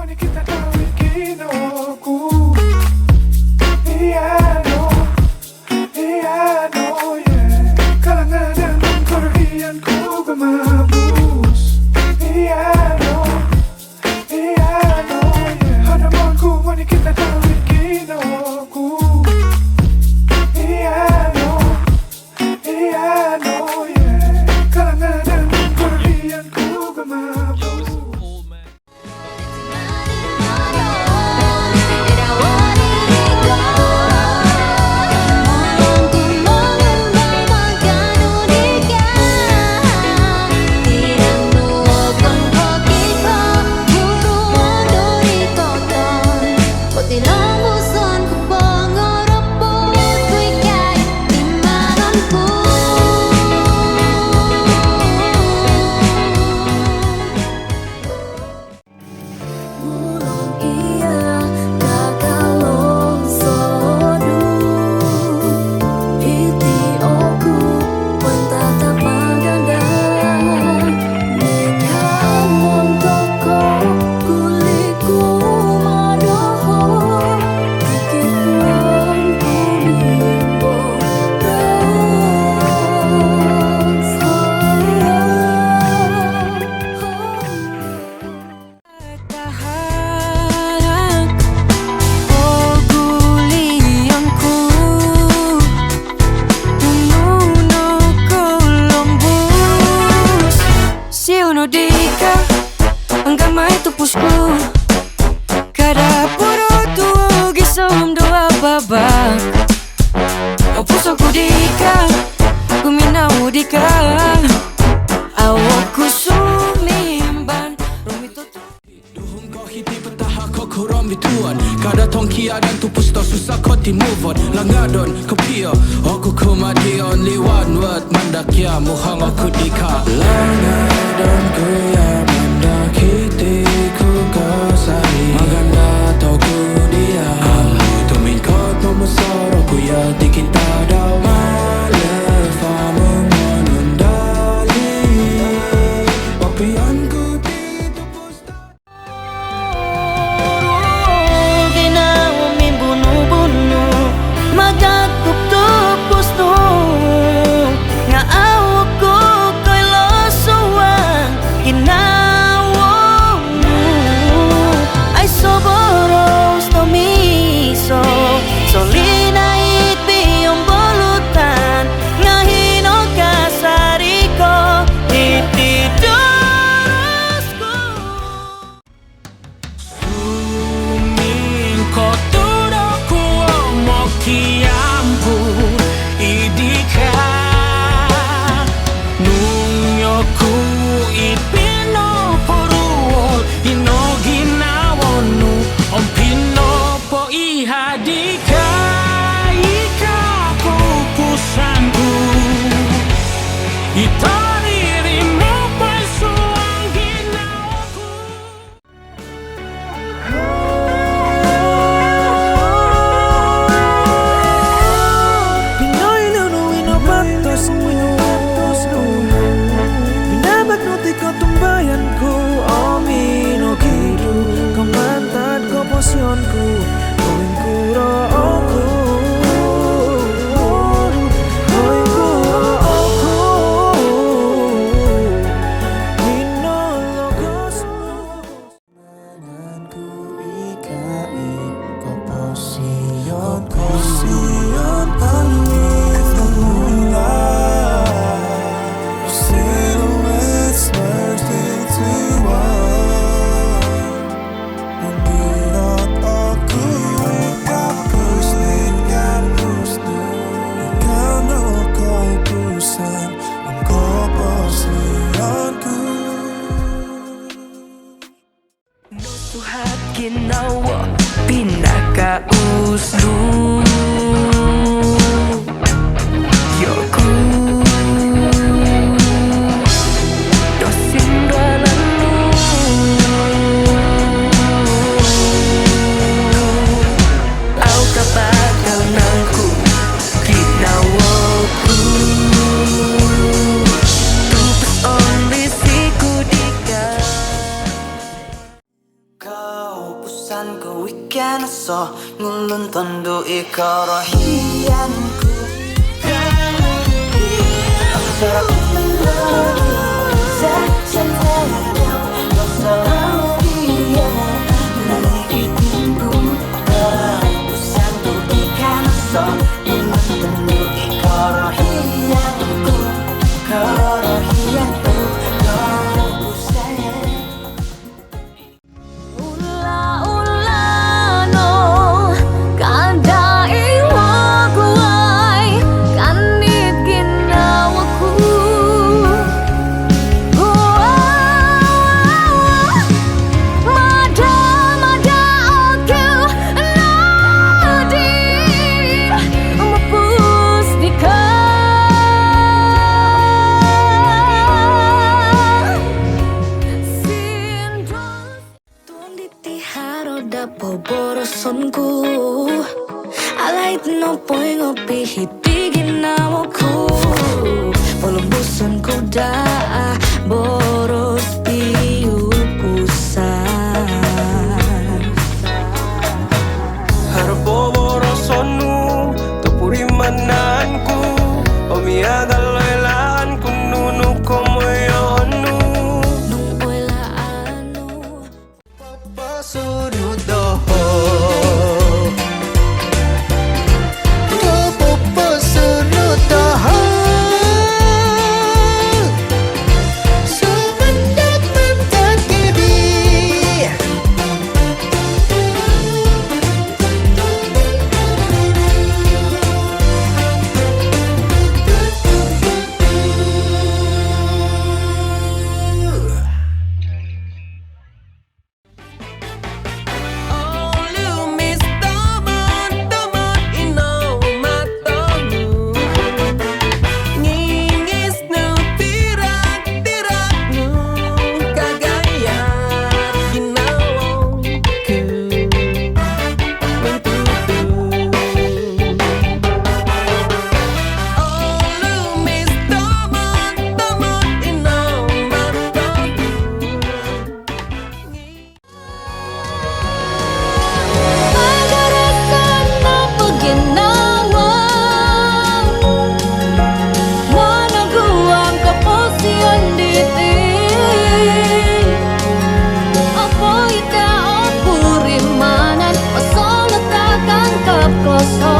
wanna kita kawin ginawaku. Yeah, no, yeah, no, yeah. Kalangan ng karahiyan ko gumabus. Yeah, no, yeah, wanna kita kawin ginawaku. Yeah, no, yeah, kalangan ng karahiyan ko gumabus. Anggamai tupusku kada puro tu gisom doa babak opus aku dika kumina udika awakku sumimban rumito duhum kau hiti petaha kau kuram bituan kada tongkia dan tupus to susah kau ti move on langadon kau pia aku kumadi only one word mandakia muhang aku dika langadon ku ya hatiku kau sayang maganda tau ku dia tumin kot memusar aku ya di kita daw malefa mengendali papianku ditupus ginawa min bunuh-bunuh magagkup tupus no nga awak ko kay losuang Soboros to miso Solina itbiyong bulutan Ngahinog ka sa riko Itidoros ko Sumingko turo ko mo kiampu idika Nungyo ku ipino poruol inogina Om pino po ihadika ika pupusanku itaririmu pasuang ginawaku Pinoy nunuin o batos binabagnuti ko tumbayan ko o minogido kamantad ko posyon ko gawin kuro ako gawin kuro ako minologos mo mananku ikai ko posyon pangit ng mula silhouettes merged into one. Menurut aku kapus nu karena kau pusan engkau posyanku. Nusuhat ginawa pinakauslo Yoku Dosindwalan mo Au kabagal nangku Ginawaku Tupos only siku dika Kau Busanku weekend so ngulun tondo ikara hiyanku Surat melodi Sejak selalu dia Nanti tunggu Busanku weekend so ngulun tondo ikara hiyanku Kara hiyanku Kara busanya Borosonku alait no poing ngopi hitigin namaku belum bosanku dah boros piu pusat Harpo borosonu tupuri mananku omiaga loelaan kununu komoyonu nung oila anu Pasurudoho Kosong